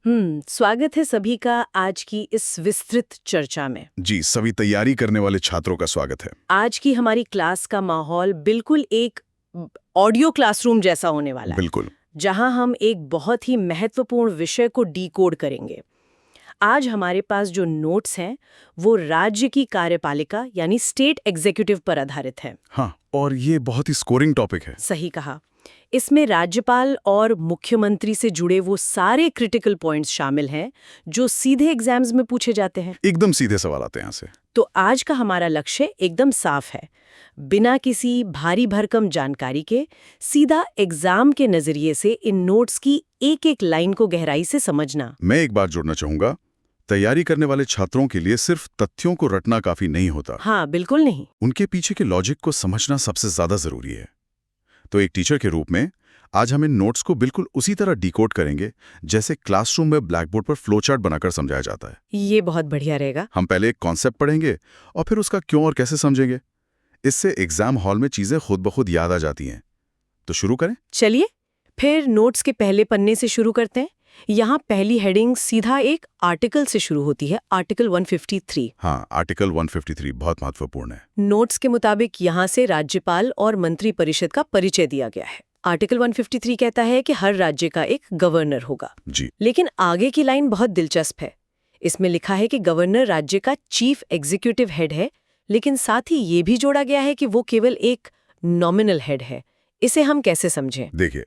स्वागत है सभी का आज की इस विस्तृत चर्चा में। जी, सभी तैयारी करने वाले छात्रों का स्वागत है। आज की हमारी क्लास का माहौल बिल्कुल एक ऑडियो क्लासरूम जैसा होने वाला है, बिल्कुल। जहां हम एक बहुत ही महत्वपूर्ण विषय को डिकोड करेंगे। आज हमारे पास जो नोट्स हैं, वो राज्य की कार्यपालिका यानी स्टेट एग्जीक्यूटिव पर आधारित है। हाँ, और ये बहुत ही स्कोरिंग टॉपिक है। सही कहा। इसमें राज्यपाल और मुख्यमंत्री से जुड़े वो सारे क्रिटिकल पॉइंट्स शामिल हैं जो सीधे एग्जाम्स में पूछे जाते हैं। एकदम सीधे सवाल आते हैं यहाँ से। तो आज का हमारा लक्ष्य एकदम साफ है, बिना किसी भारी भरकम जानकारी के सीधा एग्जाम के नजरिए से इन नोट्स की एक एक लाइन को गहराई से समझना। मैं एक बात जोड़ना चाहूंगा, तैयारी करने वाले छात्रों के लिए सिर्फ तथ्यों को रटना काफी नहीं होता। हाँ, बिल्कुल नहीं। उनके पीछे के लॉजिक को समझना सबसे ज्यादा जरूरी है। तो एक टीचर के रूप में आज हम इन नोट्स को बिल्कुल उसी तरह डिकोड करेंगे जैसे क्लासरूम में ब्लैकबोर्ड पर फ्लोचार्ट बनाकर समझाया जाता है। ये बहुत बढ़िया रहेगा। हम पहले एक कॉन्सेप्ट पढ़ेंगे और फिर उसका क्यों और कैसे समझेंगे। इससे एग्जाम हॉल में चीजें खुद ब खुद याद आ जाती हैं। तो शुरू करें? चलिए फिर नोट्स के पहले पन्ने से शुरू करते हैं। यहाँ पहली हेडिंग सीधा एक आर्टिकल से शुरू होती है, आर्टिकल 153। हाँ, आर्टिकल 153 बहुत महत्वपूर्ण है। नोट्स के मुताबिक यहाँ से राज्यपाल और मंत्री परिषद का परिचय दिया गया है। आर्टिकल 153 कहता है कि हर राज्य का एक गवर्नर होगा। जी। लेकिन आगे की लाइन बहुत दिलचस्प है। इसमें लिखा है कि गवर्नर राज्य का चीफ एग्जीक्यूटिव हेड है, लेकिन साथ ही ये भी जोड़ा गया है कि वो केवल एक नॉमिनल हेड है। इसे हम कैसे समझें? देखिए,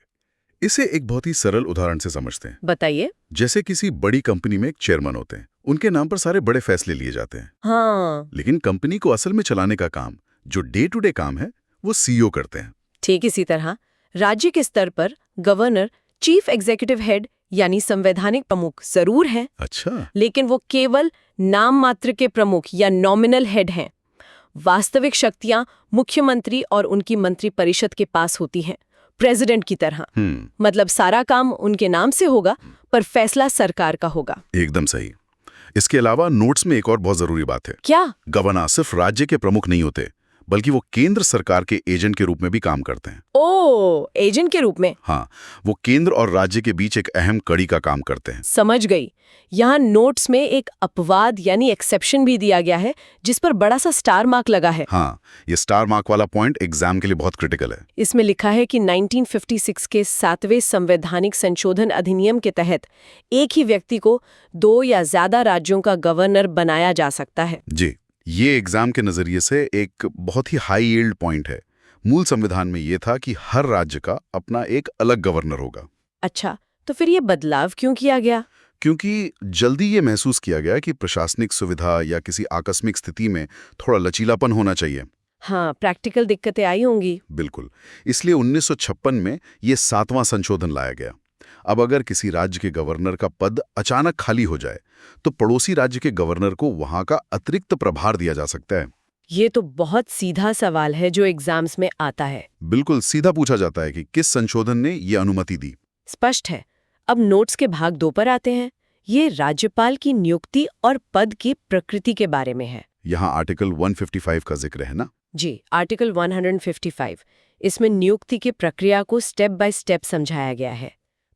इसे एक बहुत ही सरल उदाहरण से समझते हैं। बताइए। जैसे किसी बड़ी कंपनी में एक चेयरमैन होते हैं, उनके नाम पर सारे बड़े फैसले लिए जाते हैं। हाँ, लेकिन कंपनी को असल में चलाने का काम, जो डे टू डे काम है, वो सीईओ करते हैं। ठीक इसी तरह राज्य के स्तर पर गवर्नर चीफ एग्जीक्यूटिव हेड यानी संवैधानिक प्रमुख जरूर है। अच्छा। लेकिन वो केवल नाम मात्र के प्रमुख या नॉमिनल हेड हैं। वास्तविक शक्तियां मुख्यमंत्री और उनकी मंत्री परिषद के पास होती हैं, प्रेसिडेंट की तरह। मतलब सारा काम उनके नाम से होगा, पर फैसला सरकार का होगा। एकदम सही। इसके अलावा नोट्स में एक और बहुत जरूरी बात है। क्या? गवर्नर सिर्फ राज्य के प्रमुख नहीं होते, बल्कि वो केंद्र सरकार के एजेंट के रूप में भी काम करते हैं। ओ, एजेंट के रूप में? हाँ, वो केंद्र और राज्य के बीच एक अहम कड़ी का काम करते हैं। समझ गई। यहाँ नोट्स में एक अपवाद यानी एक्सेप्शन भी दिया गया है, जिस पर बड़ा सा स्टार मार्क लगा है। हाँ, ये स्टार मार्क वाला पॉइंट एग्जाम के लिए बहुत क्रिटिकल है। इसमें लिखा है कि 1956 के 7वें संवैधानिक संशोधन अधिनियम के तहत एक ही व्यक्ति को 2 या ज्यादा राज्यों का गवर्नर बनाया जा सकता है। जी, ये एग्जाम के नजरिए से एक बहुत ही हाई यील्ड पॉइंट है। मूल संविधान में ये था कि हर राज्य का अपना एक अलग गवर्नर होगा। अच्छा, तो फिर ये बदलाव क्यों किया गया? क्योंकि जल्दी ये महसूस किया गया कि प्रशासनिक सुविधा या किसी आकस्मिक स्थिति में थोड़ा लचीलापन होना चाहिए। हाँ, प्रैक्टिकल दिक्कतें आई होंगी। बिल्कुल। इसलिए 1956 में ये 7वां संशोधन लाया गया। अब अगर किसी राज्य के गवर्नर का पद अचानक खाली हो जाए, तो पड़ोसी राज्य के गवर्नर को वहां का अतिरिक्त प्रभार दिया जा सकता है। ये तो बहुत सीधा सवाल है जो एग्जाम्स में आता है। बिल्कुल सीधा पूछा जाता है कि किस संशोधन ने ये अनुमति दी। स्पष्ट है। अब नोट्स के भाग 2 पर आते हैं। ये राज्यपाल की नियुक्ति और पद की प्रकृति के बारे में है। यहाँ आर्टिकल 155 का जिक्र है ना? जी, आर्टिकल 155। इसमें नियुक्ति की प्रक्रिया को स्टेप बाय स्टेप समझाया गया है।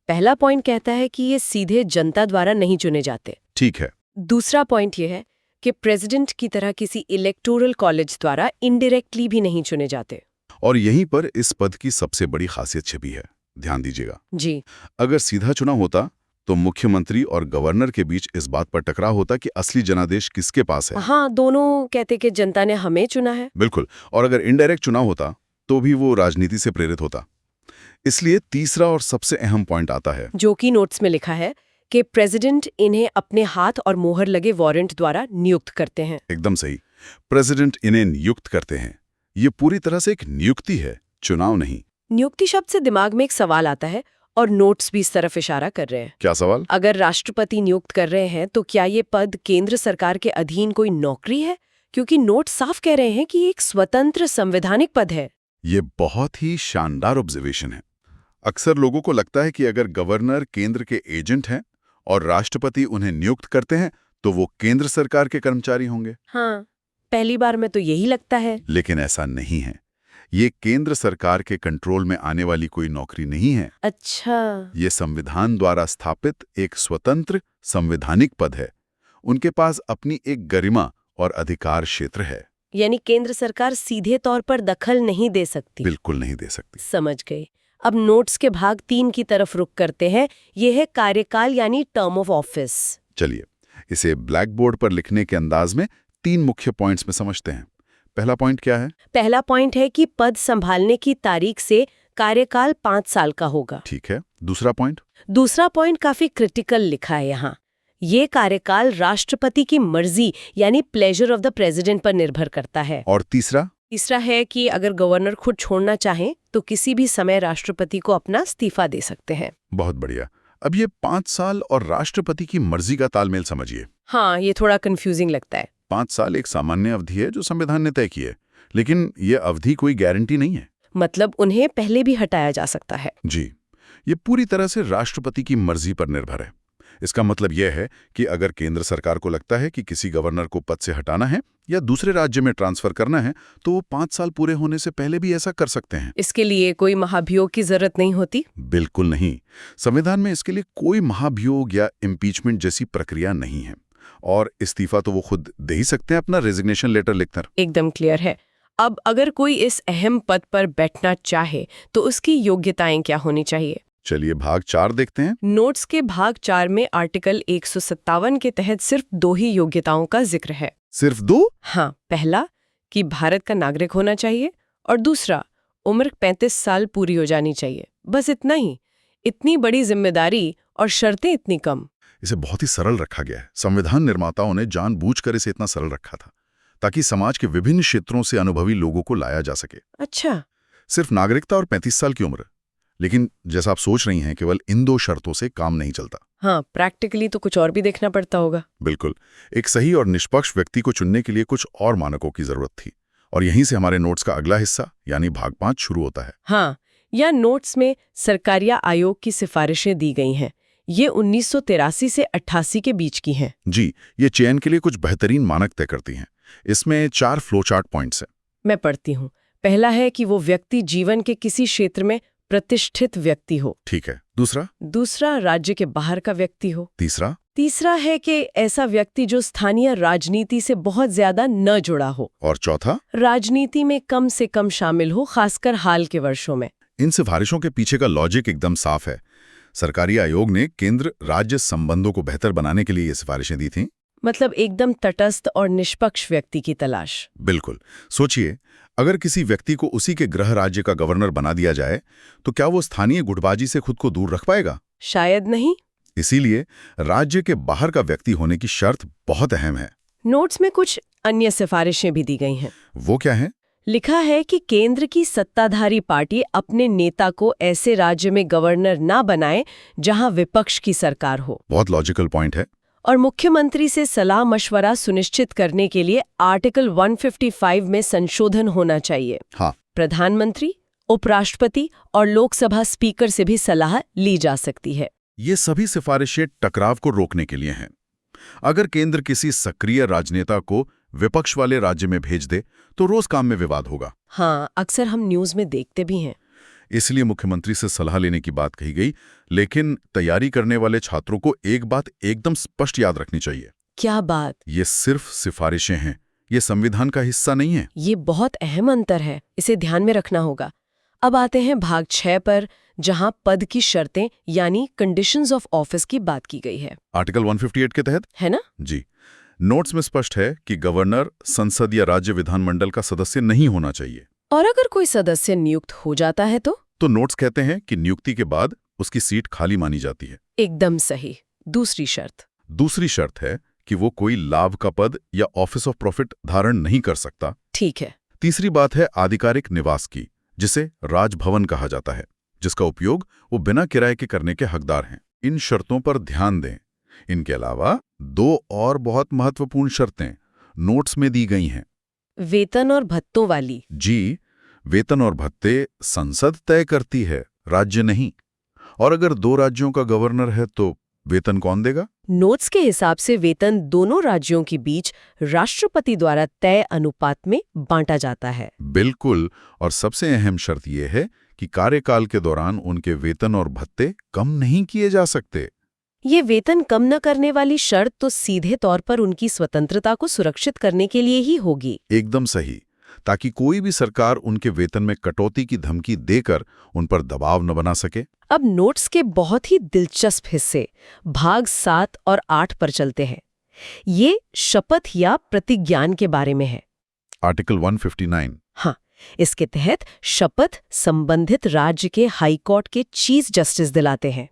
पहला पॉइंट कहता है कि ये सीधे जनता द्वारा नहीं चुने जाते। ठीक है। दूसरा पॉइंट ये है कि प्रेसिडेंट की तरह किसी इलेक्टोरल कॉलेज द्वारा इनडायरेक्टली भी नहीं चुने जाते। और यहीं पर इस पद की सबसे बड़ी खासियत छिपी है। ध्यान दीजिएगा। जी। अगर सीधा चुनाव होता तो मुख्यमंत्री और गवर्नर के बीच इस बात पर टकराव होता कि असली जनादेश किसके पास है। हाँ, दोनों कहते कि जनता ने हमें चुना है। बिल्कुल। और अगर इनडायरेक्ट चुनाव होता तो भी वो राजनीति से प्रेरित होता। इसलिए तीसरा और सबसे अहम पॉइंट आता है, जो कि नोट्स में लिखा है कि प्रेसिडेंट इन्हें अपने हाथ और मोहर लगे वारंट द्वारा नियुक्त करते हैं। एकदम सही। प्रेसिडेंट इन्हें नियुक्त करते हैं। ये पूरी तरह से एक नियुक्ति है, चुनाव नहीं। नियुक्ति शब्द से दिमाग में एक सवाल आता है और नोट्स भी इस तरफ इशारा कर रहे हैं। क्या सवाल? अगर राष्ट्रपति नियुक्त कर रहे हैं तो क्या ये पद केंद्र सरकार के अधीन कोई नौकरी है? क्योंकि नोट साफ कह रहे हैं कि ये एक स्वतंत्र संवैधानिक पद है। ये बहुत ही शानदार ऑब्जर्वेशन है। अक्सर लोगों को लगता है कि अगर गवर्नर केंद्र के एजेंट हैं और राष्ट्रपति उन्हें नियुक्त करते हैं तो वो केंद्र सरकार के कर्मचारी होंगे। हाँ, पहली बार में तो यही लगता है। लेकिन ऐसा नहीं है। ये केंद्र सरकार के कंट्रोल में आने वाली कोई नौकरी नहीं है। अच्छा, ये संविधान द्वारा स्थापित एक स्वतंत्र संवैधानिक पद है। उनके पास अपनी एक गरिमा और अधिकार क्षेत्र है। यानी केंद्र सरकार सीधे तौर पर दखल नहीं दे सकती। बिल्कुल नहीं दे सकती। समझ गई। अब नोट्स के भाग 3 की तरफ रुख करते हैं। ये है कार्यकाल यानी टर्म ऑफ ऑफिस। चलिए इसे ब्लैक बोर्ड पर लिखने के अंदाज में 3 मुख्य पॉइंट्स में समझते हैं। पहला पॉइंट क्या है? पहला पॉइंट है कि पद संभालने की तारीख से कार्यकाल 5 साल का होगा। ठीक है। दूसरा पॉइंट? दूसरा पॉइंट काफी क्रिटिकल लिखा है यहाँ। ये कार्यकाल राष्ट्रपति की मर्जी यानी प्लेजर ऑफ द प्रेसिडेंट पर निर्भर करता है। और तीसरा? तीसरा है कि अगर गवर्नर खुद छोड़ना चाहे तो किसी भी समय राष्ट्रपति को अपना इस्तीफा दे सकते हैं। बहुत बढ़िया। अब ये 5 साल और राष्ट्रपति की मर्जी का तालमेल समझिए। हाँ, ये थोड़ा कंफ्यूजिंग लगता है। 5 साल एक सामान्य अवधि है जो संविधान ने तय की है, लेकिन ये अवधि कोई गारंटी नहीं है। मतलब उन्हें पहले भी हटाया जा सकता है। जी, ये पूरी तरह से राष्ट्रपति की मर्जी पर निर्भर है। इसका मतलब यह है कि अगर केंद्र सरकार को लगता है कि किसी गवर्नर को पद से हटाना है या दूसरे राज्य में ट्रांसफर करना है, तो वो 5 साल पूरे होने से पहले भी ऐसा कर सकते हैं। इसके लिए कोई महाभियोग की जरूरत नहीं होती? बिल्कुल नहीं। संविधान में इसके लिए कोई महाभियोग या इम्पीचमेंट जैसी प्रक्रिया नहीं है। और इस्तीफा तो वो खुद दे ही सकते हैं अपना रेजिग्नेशन लेटर लिखकर। एकदम क्लियर है। अब अगर कोई इस अहम पद पर बैठना चाहे तो उसकी योग्यताएं क्या होनी चाहिए? चलिए भाग 4 देखते हैं। नोट्स के भाग 4 में आर्टिकल 157 के तहत सिर्फ 2 ही योग्यताओं का जिक्र है। सिर्फ 2? हाँ, पहला कि भारत का नागरिक होना चाहिए और दूसरा उम्र 35 साल पूरी हो जानी चाहिए। बस इतना ही। इतनी बड़ी जिम्मेदारी और शर्तें इतनी कम। इसे बहुत ही सरल रखा गया है। संविधान निर्माताओं ने जानबूझकर इसे इतना सरल रखा था ताकि समाज के विभिन्न क्षेत्रों से अनुभवी लोगों को लाया जा सके। अच्छा, सिर्फ नागरिकता और 35 साल की उम्र। लेकिन जैसा आप सोच रही हैं, केवल इन 2 शर्तों से काम नहीं चलता। हाँ, प्रैक्टिकली तो कुछ और भी देखना पड़ता होगा। बिल्कुल। एक सही और निष्पक्ष व्यक्ति को चुनने के लिए कुछ और मानकों की जरूरत थी। और यहीं से हमारे नोट्स का अगला हिस्सा यानी भाग 5 शुरू होता है। हाँ, या नोट्स में सरकारिया आयोग की सिफारिशें दी गई हैं। ये 1983 से 88 के बीच की हैं। जी, ये चयन के लिए कुछ बेहतरीन मानक तय करती हैं। इसमें 4 फ्लोचार्ट पॉइंट्स हैं। मैं पढ़ती हूँ। पहला है कि वो व्यक्ति जीवन के किसी क्षेत्र में प्रतिष्ठित व्यक्ति हो। ठीक है। दूसरा? दूसरा, राज्य के बाहर का व्यक्ति हो। तीसरा? तीसरा है कि ऐसा व्यक्ति जो स्थानीय राजनीति से बहुत ज्यादा न जुड़ा हो। और चौथा? राजनीति में कम से कम शामिल हो, खासकर हाल के वर्षों में। इन सिफारिशों के पीछे का लॉजिक एकदम साफ है। सरकारी आयोग ने केंद्र राज्य संबंधों को बेहतर बनाने के लिए ये सिफारिशें दी थीं। मतलब एकदम तटस्थ और निष्पक्ष व्यक्ति की तलाश। बिल्कुल। सोचिए, अगर किसी व्यक्ति को उसी के गृह राज्य का गवर्नर बना दिया जाए तो क्या वो स्थानीय गुटबाजी से खुद को दूर रख पाएगा? शायद नहीं। इसीलिए राज्य के बाहर का व्यक्ति होने की शर्त बहुत अहम है। नोट्स में कुछ अन्य सिफारिशें भी दी गई हैं। वो क्या है? लिखा है कि केंद्र की सत्ताधारी पार्टी अपने नेता को ऐसे राज्य में गवर्नर ना बनाए जहां विपक्ष की सरकार हो। बहुत लॉजिकल पॉइंट है। और मुख्यमंत्री से सलाह मशवरा सुनिश्चित करने के लिए आर्टिकल 155 में संशोधन होना चाहिए। हाँ। प्रधानमंत्री, उपराष्ट्रपति और लोकसभा स्पीकर से भी सलाह ली जा सकती है। ये सभी सिफारिशें टकराव को रोकने के लिए हैं। अगर केंद्र किसी सक्रिय राजनेता को विपक्ष वाले राज्य में भेज दे तो रोज काम में विवाद होगा। हाँ, अक्सर हम न्यूज में देखते भी हैं। इसलिए मुख्यमंत्री से सलाह लेने की बात कही गई, लेकिन तैयारी करने वाले छात्रों को एक बात एकदम स्पष्ट याद रखनी चाहिए। क्या बात? ये सिर्फ सिफारिशें हैं, ये संविधान का हिस्सा नहीं है। ये बहुत अहम अंतर है, इसे ध्यान में रखना होगा। अब आते हैं भाग 6 पर, जहां पद की शर्तें यानी कंडीशंस ऑफ ऑफिस की बात की गई है। आर्टिकल 158 के तहत, है ना? जी। नोट्स में स्पष्ट है कि गवर्नर संसद या राज्य विधानमंडल का सदस्य नहीं होना चाहिए। और अगर कोई सदस्य नियुक्त हो जाता है तो नोट्स कहते हैं कि नियुक्ति के बाद उसकी सीट खाली मानी जाती है। एकदम सही। दूसरी शर्त है कि वो कोई लाभ का पद या ऑफिस ऑफ प्रॉफिट धारण नहीं कर सकता। ठीक है। तीसरी बात है आधिकारिक निवास की, जिसे राजभवन कहा जाता है, जिसका उपयोग वो बिना किराए के करने के हकदार हैं। इन शर्तों पर ध्यान दें। इनके अलावा 2 और बहुत महत्वपूर्ण शर्तें नोट्स में दी गई हैं। वेतन और भत्तों वाली। जी, वेतन और भत्ते संसद तय करती है, राज्य नहीं। और अगर 2 राज्यों का गवर्नर है तो वेतन कौन देगा? नोट्स के हिसाब से वेतन दोनों राज्यों के बीच राष्ट्रपति द्वारा तय अनुपात में बांटा जाता है। बिल्कुल, और सबसे अहम शर्त यह है कि कार्यकाल के दौरान उनके वेतन और भत्ते कम नहीं किए जा सकते। ये वेतन कम न करने वाली शर्त तो सीधे तौर पर उनकी स्वतंत्रता को सुरक्षित करने के लिए ही होगी। एकदम सही, ताकि कोई भी सरकार उनके वेतन में कटौती की धमकी देकर उन पर दबाव न बना सके। अब नोट्स के बहुत ही दिलचस्प हिस्से भाग 7 और 8 पर चलते हैं। ये शपथ या प्रतिज्ञान के बारे में है। आर्टिकल 159। हाँ, इसके तहत शपथ संबंधित राज्य के हाई कोर्ट के चीफ जस्टिस दिलाते हैं।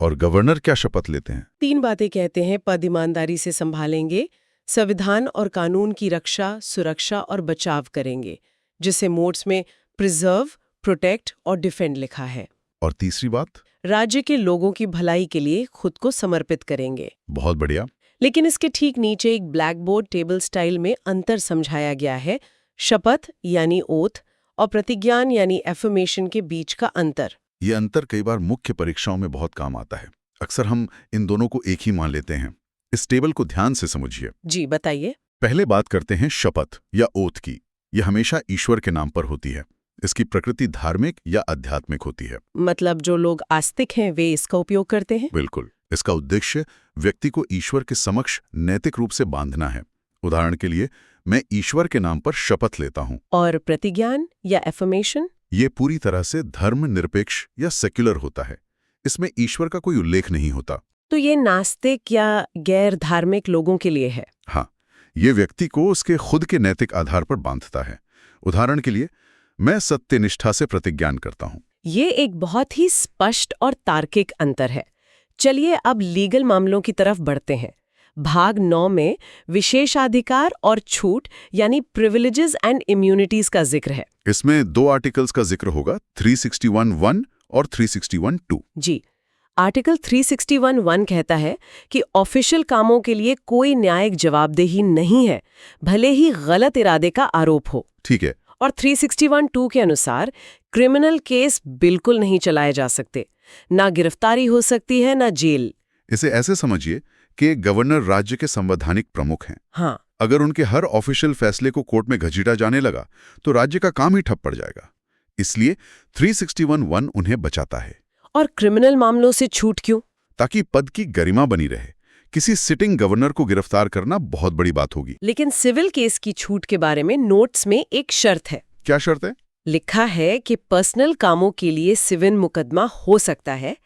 और गवर्नर क्या शपथ लेते हैं? 3 बातें कहते हैं। पद ईमानदारी से संभालेंगे, संविधान और कानून की रक्षा, सुरक्षा और बचाव करेंगे, जिसे नोट्स में प्रिजर्व, प्रोटेक्ट और डिफेंड लिखा है। और तीसरी बात? राज्य के लोगों की भलाई के लिए खुद को समर्पित करेंगे। बहुत बढ़िया। लेकिन इसके ठीक नीचे एक ब्लैक बोर्ड टेबल स्टाइल में अंतर समझाया गया है। शपथ यानी ओथ और प्रतिज्ञान यानी एफर्मेशन के बीच का अंतर। ये अंतर कई बार मुख्य परीक्षाओं में बहुत काम आता है। अक्सर हम इन दोनों को एक ही मान लेते हैं। इस टेबल को ध्यान से समझिए। जी बताइए। पहले बात करते हैं शपथ या ओथ की। यह हमेशा ईश्वर के नाम पर होती है। इसकी प्रकृति धार्मिक या आध्यात्मिक होती है। मतलब जो लोग आस्तिक हैं वे इसका उपयोग करते हैं? बिल्कुल। इसका उद्देश्य व्यक्ति को ईश्वर के समक्ष नैतिक रूप से बांधना है। उदाहरण के लिए, मैं ईश्वर के नाम पर शपथ लेता हूँ। और प्रतिज्ञान या एफर्मेशन? ये पूरी तरह से धर्मनिरपेक्ष या सेक्युलर होता है। इसमें ईश्वर का कोई उल्लेख नहीं होता। तो ये नास्तिक या गैर धार्मिक लोगों के लिए है? हाँ, ये व्यक्ति को उसके खुद के नैतिक आधार पर बांधता है। उदाहरण के लिए, मैं सत्यनिष्ठा से प्रतिज्ञान करता हूँ। ये एक बहुत ही स्पष्ट और तार्किक अंतर है। चलिए अब लीगल मामलों की तरफ बढ़ते हैं। भाग 9 में विशेषाधिकार और छूट यानी प्रिविलेजेस एंड इम्यूनिटीज का जिक्र है। इसमें 2 आर्टिकल्स का जिक्र होगा, 361(1) और 361(2). जी, आर्टिकल 361(1) कहता है कि ऑफिशियल कामों के लिए कोई न्यायिक जवाबदेही नहीं है, भले ही गलत इरादे का आरोप हो। ठीक है। और 361(2) के अनुसार क्रिमिनल केस बिल्कुल नहीं चलाए जा सकते, ना गिरफ्तारी हो सकती है ना जेल। इसे ऐसे समझिए कि गवर्नर राज्य के संवैधानिक प्रमुख हैं। हाँ, अगर उनके हर ऑफिशियल फैसले को कोर्ट में घसीटा जाने लगा तो राज्य का काम ही ठप पड़ जाएगा। इसलिए 361(1) उन्हें बचाता है। और क्रिमिनल मामलों से छूट क्यों? ताकि पद की गरिमा बनी रहे। किसी सिटिंग गवर्नर को गिरफ्तार करना बहुत बड़ी बात होगी। लेकिन सिविल केस की छूट के बारे में नोट्स में एक शर्त है। क्या शर्त है? लिखा है कि पर्सनल कामों के लिए सिविल मुकदमा हो सकता है,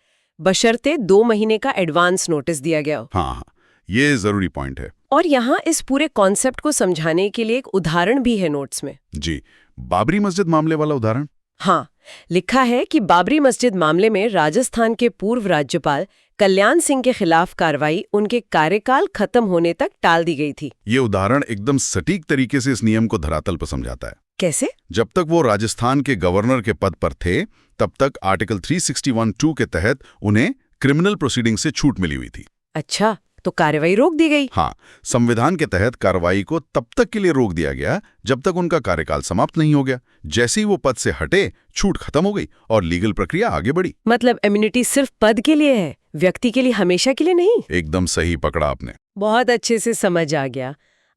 बशर्ते 2 महीने का एडवांस नोटिस दिया गया हो। हाँ, ये जरूरी पॉइंट है। और यहाँ इस पूरे कॉन्सेप्ट को समझाने के लिए एक उदाहरण भी है नोट्स में। जी, बाबरी मस्जिद मामले वाला उदाहरण। हाँ, लिखा है कि बाबरी मस्जिद मामले में राजस्थान के पूर्व राज्यपाल कल्याण सिंह के खिलाफ कार्रवाई उनके कार्यकाल खत्म होने तक टाल दी गई थी। ये उदाहरण एकदम सटीक तरीके से इस नियम को धरातल पर समझाता है। कैसे? जब तक वो राजस्थान के गवर्नर के पद पर थे, तब तक आर्टिकल 361(2) के तहत उन्हें क्रिमिनल प्रोसीडिंग से छूट मिली हुई थी। अच्छा, तो कार्रवाई रोक दी गई? हाँ, संविधान के तहत कार्रवाई को तब तक के लिए रोक दिया गया जब तक उनका कार्यकाल समाप्त नहीं हो गया। जैसे ही वो पद से हटे, छूट खत्म हो गई और लीगल प्रक्रिया आगे बढ़ी। मतलब इम्यूनिटी सिर्फ पद के लिए है, व्यक्ति के लिए हमेशा के लिए नहीं? एकदम सही पकड़ा आपने। बहुत अच्छे से समझ आ गया।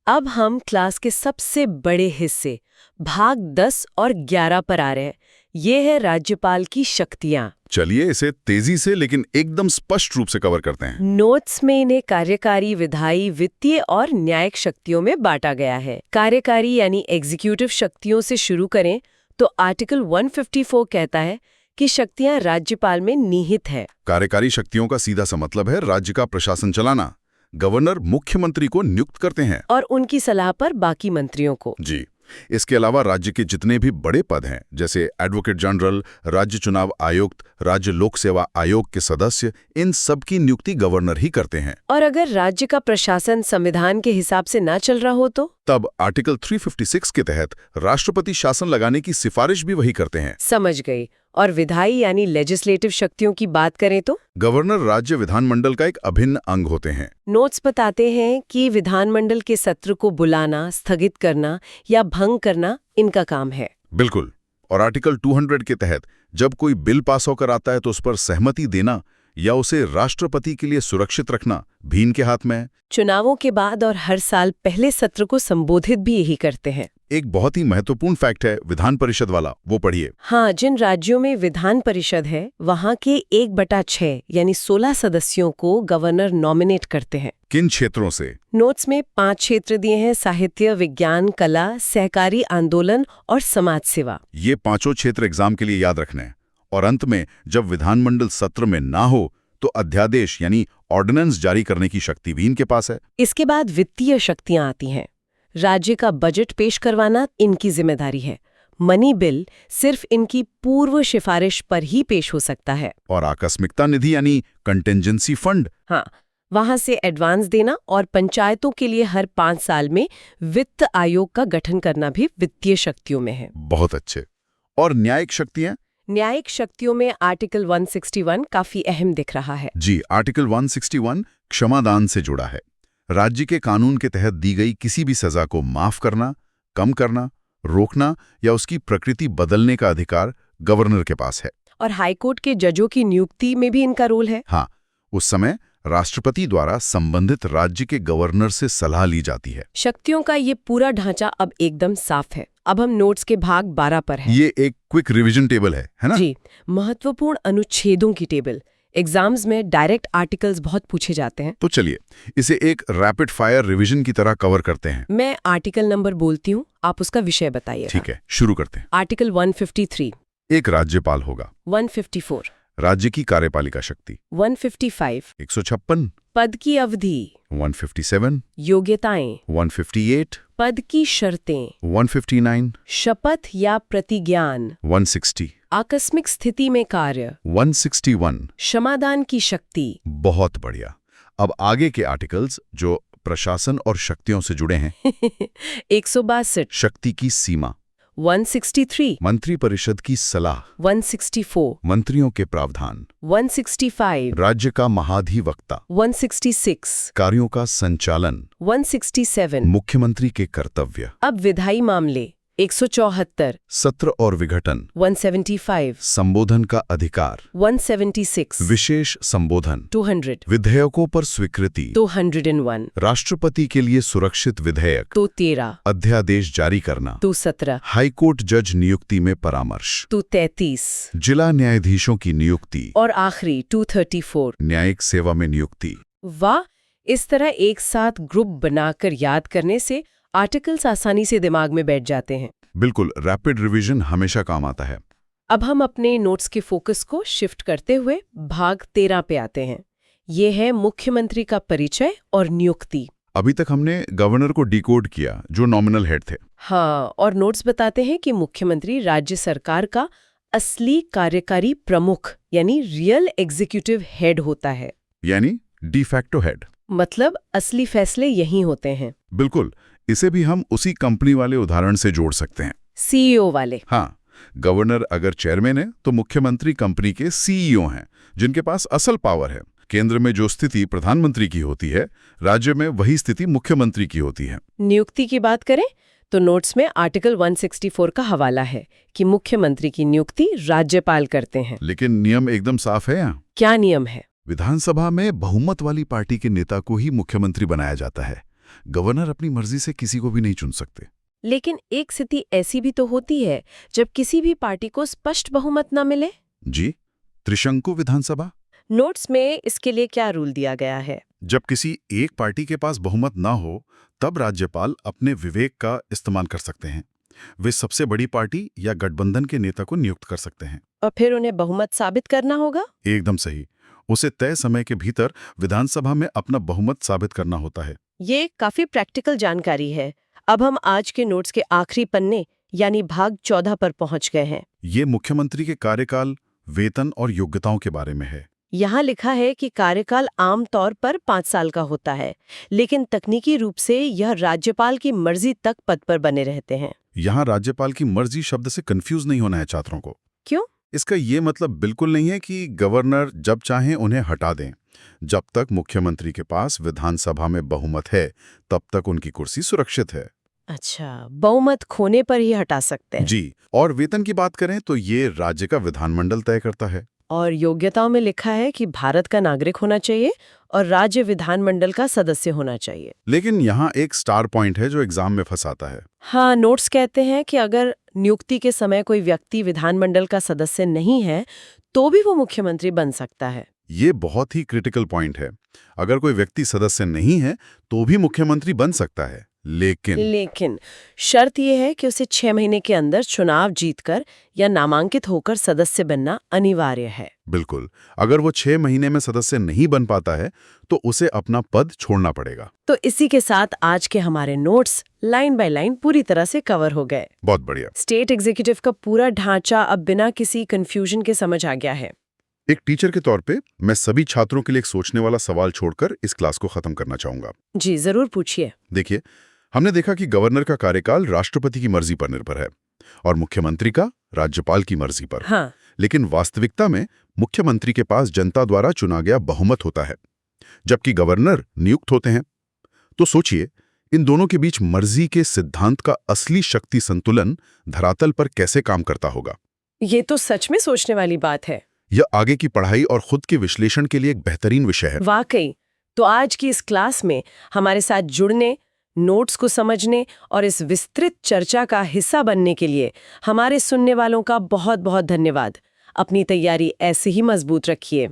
अब हम क्लास के सबसे बड़े हिस्से भाग 10 और 11 पर आ रहे हैं। ये है राज्यपाल की शक्तियां। चलिए इसे तेजी से लेकिन एकदम स्पष्ट रूप से कवर करते हैं। नोट्स में इन्हें कार्यकारी, विधायी, वित्तीय और न्यायिक शक्तियों में बांटा गया है। कार्यकारी यानी एग्जीक्यूटिव शक्तियों से शुरू करें तो आर्टिकल 154 कहता है कि शक्तियां राज्यपाल में निहित है। कार्यकारी शक्तियों का सीधा सा मतलब है राज्य का प्रशासन चलाना। गवर्नर मुख्यमंत्री को नियुक्त करते हैं और उनकी सलाह पर बाकी मंत्रियों को। जी, इसके अलावा राज्य के जितने भी बड़े पद हैं, जैसे एडवोकेट जनरल, राज्य चुनाव आयुक्त, राज्य लोक सेवा आयोग के सदस्य, इन सब की नियुक्ति गवर्नर ही करते हैं। और अगर राज्य का प्रशासन संविधान के हिसाब से ना चल रहा हो तो? तब आर्टिकल 356 के तहत राष्ट्रपति शासन लगाने की सिफारिश भी वही करते हैं। समझ गई। और विधायी यानी लेजिस्लेटिव शक्तियों की बात करें तो? गवर्नर राज्य विधानमंडल का एक अभिन्न अंग होते हैं। नोट्स बताते हैं कि विधानमंडल के सत्र को बुलाना, स्थगित करना या भंग करना इनका काम है। बिल्कुल। और आर्टिकल 200 के तहत जब कोई बिल पास होकर आता है तो उस पर सहमति देना या उसे राष्ट्रपति के लिए सुरक्षित रखना भी इनके हाथ में है। चुनावों के बाद और हर साल पहले सत्र को संबोधित भी यही करते हैं। एक बहुत ही महत्वपूर्ण फैक्ट है विधान परिषद वाला, वो पढ़िए। हाँ, जिन राज्यों में विधान परिषद है वहाँ के 1/6 यानी 16 सदस्यों को गवर्नर नॉमिनेट करते हैं। किन क्षेत्रों से? नोट्स में 5 क्षेत्र दिए हैं: साहित्य, विज्ञान, कला, सहकारी आंदोलन और समाज सेवा। ये 5 क्षेत्र एग्जाम के लिए याद रखने हैं। और अंत में जब विधानमंडल सत्र में ना हो तो अध्यादेश यानी ऑर्डिनेंस जारी करने की शक्ति भी इनके पास है। इसके बाद वित्तीय शक्तियां आती हैं। राज्य का बजट पेश करवाना इनकी जिम्मेदारी है। मनी बिल सिर्फ इनकी पूर्व सिफारिश पर ही पेश हो सकता है। और आकस्मिकता निधि यानी कंटिंजेंसी फंड, हाँ, वहां से एडवांस देना और पंचायतों के लिए हर 5 साल में वित्त आयोग का गठन करना भी वित्तीय शक्तियों में है। बहुत अच्छे। और न्यायिक शक्तियां? न्यायिक शक्तियों में आर्टिकल 161 काफी अहम दिख रहा है। जी, आर्टिकल 161 क्षमादान से जुड़ा है। राज्य के कानून के तहत दी गई किसी भी सजा को माफ करना, कम करना, रोकना या उसकी प्रकृति बदलने का अधिकार गवर्नर के पास है। और हाईकोर्ट के जजों की नियुक्ति में भी इनका रोल है। हाँ, उस समय राष्ट्रपति द्वारा संबंधित राज्य के गवर्नर से सलाह ली जाती है। शक्तियों का ये पूरा ढांचा अब एकदम साफ है। अब हम नोट्स के भाग 12 पर हैं। ये एक क्विक रिवीजन टेबल है ना? जी, महत्वपूर्ण अनुच्छेदों की टेबल। एग्जाम्स में डायरेक्ट आर्टिकल्स बहुत पूछे जाते हैं। तो चलिए इसे एक रैपिड फायर रिवीजन की तरह कवर करते हैं। मैं आर्टिकल नंबर बोलती हूँ, आप उसका विषय बताइए। ठीक है, शुरू करते हैं। आर्टिकल 153। एक राज्यपाल होगा। 154। राज्य की कार्यपालिका शक्ति। 155। 156। पद की अवधि। 157। योग्यताएं। 158। पद की शर्तें। 159। शपथ या प्रतिज्ञान। 160। आकस्मिक स्थिति में कार्य। 161। क्षमादान की शक्ति। बहुत बढ़िया। अब आगे के आर्टिकल्स जो प्रशासन और शक्तियों से जुड़े हैं। 162। शक्ति की सीमा। 163। मंत्री परिषद की सलाह। 164। मंत्रियों के प्रावधान। 165। राज्य का महाधिवक्ता। 166। कार्यों का संचालन। 167। मुख्यमंत्री के कर्तव्य। अब विधायी मामले। 174। सत्र और विघटन। 175। संबोधन का अधिकार। 176। विशेष संबोधन। 200। विधेयकों पर स्वीकृति। 201। राष्ट्रपति के लिए सुरक्षित विधेयक। 213। अध्यादेश जारी करना। 217। हाईकोर्ट जज नियुक्ति में परामर्श। 233। जिला न्यायाधीशों की नियुक्ति। और आखिरी 234। न्यायिक सेवा में नियुक्ति। वाह, इस तरह एक साथ ग्रुप बनाकर याद करने से आर्टिकल्स आसानी से दिमाग में बैठ जाते हैं। बिल्कुल, रैपिड रिवीजन हमेशा काम आता है। अब हम अपने नोट्स के फोकस को शिफ्ट करते हुए भाग 13 पे आते हैं। ये है मुख्यमंत्री का परिचय और नियुक्ति। अभी तक हमने गवर्नर को डिकोड किया जो नॉमिनल हेड थे। हाँ, और नोट्स बताते हैं कि मुख्यमंत्री राज्य सरकार का असली कार्यकारी प्रमुख यानी रियल एग्जीक्यूटिव हेड होता है। यानी डी फैक्टो हेड। मतलब असली फैसले यहीं होते हैं। बिल्कुल, इसे भी हम उसी कंपनी वाले उदाहरण से जोड़ सकते हैं। सीईओ वाले। हाँ, गवर्नर अगर चेयरमैन है तो मुख्यमंत्री कंपनी के सीईओ हैं जिनके पास असल पावर है। केंद्र में जो स्थिति प्रधानमंत्री की होती है, राज्य में वही स्थिति मुख्यमंत्री की होती है। नियुक्ति की बात करें तो नोट्स में आर्टिकल 164 का हवाला है कि मुख्यमंत्री की नियुक्ति राज्यपाल करते हैं। लेकिन नियम एकदम साफ है यहाँ। क्या नियम है? विधानसभा में बहुमत वाली पार्टी के नेता को ही मुख्यमंत्री बनाया जाता है। गवर्नर अपनी मर्जी से किसी को भी नहीं चुन सकते। लेकिन एक स्थिति ऐसी भी तो होती है जब किसी भी पार्टी को स्पष्ट बहुमत न मिले। जी, त्रिशंकु विधानसभा। नोट्स में इसके लिए क्या रूल दिया गया है? जब किसी एक पार्टी के पास बहुमत ना हो तब राज्यपाल अपने विवेक का इस्तेमाल कर सकते हैं। वे सबसे बड़ी पार्टी या गठबंधन के नेता को नियुक्त कर सकते हैं। और फिर उन्हें बहुमत साबित करना होगा? एकदम सही। उसे तय समय के भीतर विधानसभा में अपना बहुमत साबित करना होता है। ये काफी प्रैक्टिकल जानकारी है। अब हम आज के नोट्स के आखिरी पन्ने यानी भाग 14 पर पहुंच गए हैं। ये मुख्यमंत्री के कार्यकाल, वेतन और योग्यताओं के बारे में है। यहाँ लिखा है कि कार्यकाल आम तौर पर 5 साल का होता है, लेकिन तकनीकी रूप से यह राज्यपाल की मर्जी तक पद पर बने रहते हैं। यहाँ राज्यपाल की मर्जी शब्द से कंफ्यूज नहीं होना है छात्रों को। क्यों? इसका ये मतलब बिल्कुल नहीं है कि गवर्नर जब चाहें उन्हें हटा दें। जब तक मुख्यमंत्री के पास विधानसभा में बहुमत है तब तक उनकी कुर्सी सुरक्षित है। अच्छा, बहुमत खोने पर ही हटा सकते हैं। जी, और वेतन की बात करें तो ये राज्य का विधानमंडल तय करता है। और योग्यताओं में लिखा है कि भारत का नागरिक होना चाहिए और राज्य विधानमंडल का सदस्य होना चाहिए। लेकिन यहाँ एक स्टार पॉइंट है जो एग्जाम में फंसाता है। हाँ, नोट्स कहते हैं कि अगर नियुक्ति के समय कोई व्यक्ति विधानमंडल का सदस्य नहीं है तो भी वो मुख्यमंत्री बन सकता है। ये बहुत ही क्रिटिकल पॉइंट है। अगर कोई व्यक्ति सदस्य नहीं है तो भी मुख्यमंत्री बन सकता है, लेकिन शर्त यह है कि उसे 6 महीने के अंदर चुनाव जीतकर या नामांकित होकर सदस्य बनना अनिवार्य है। बिल्कुल, अगर वो 6 महीने में सदस्य नहीं बन पाता है तो उसे अपना पद छोड़ना पड़ेगा। तो इसी के साथ आज के हमारे नोट्स लाइन बाय लाइन पूरी तरह से कवर हो गए। बहुत बढ़िया। स्टेट एग्जीक्यूटिव का पूरा ढांचा अब बिना किसी कंफ्यूजन के समझ आ गया है। एक टीचर के तौर पे मैं सभी छात्रों के लिए एक सोचने वाला सवाल छोड़कर इस क्लास को खत्म करना चाहूंगा। जी जरूर पूछिए। देखिए, हमने देखा कि गवर्नर का कार्यकाल राष्ट्रपति की मर्जी पर निर्भर है और मुख्यमंत्री का राज्यपाल की मर्जी पर। हाँ। लेकिन वास्तविकता में मुख्यमंत्री के पास जनता द्वारा चुना गया बहुमत होता है, जबकि गवर्नर नियुक्त होते हैं। तो सोचिए, इन दोनों के बीच मर्जी के सिद्धांत का असली शक्ति संतुलन धरातल पर कैसे काम करता होगा। ये तो सच में सोचने वाली बात है। यह आगे की पढ़ाई और खुद के विश्लेषण के लिए एक बेहतरीन विषय है। वाकई। तो आज की इस क्लास में हमारे साथ जुड़ने, नोट्स को समझने और इस विस्तृत चर्चा का हिस्सा बनने के लिए हमारे सुनने वालों का बहुत बहुत धन्यवाद। अपनी तैयारी ऐसे ही मजबूत रखिए।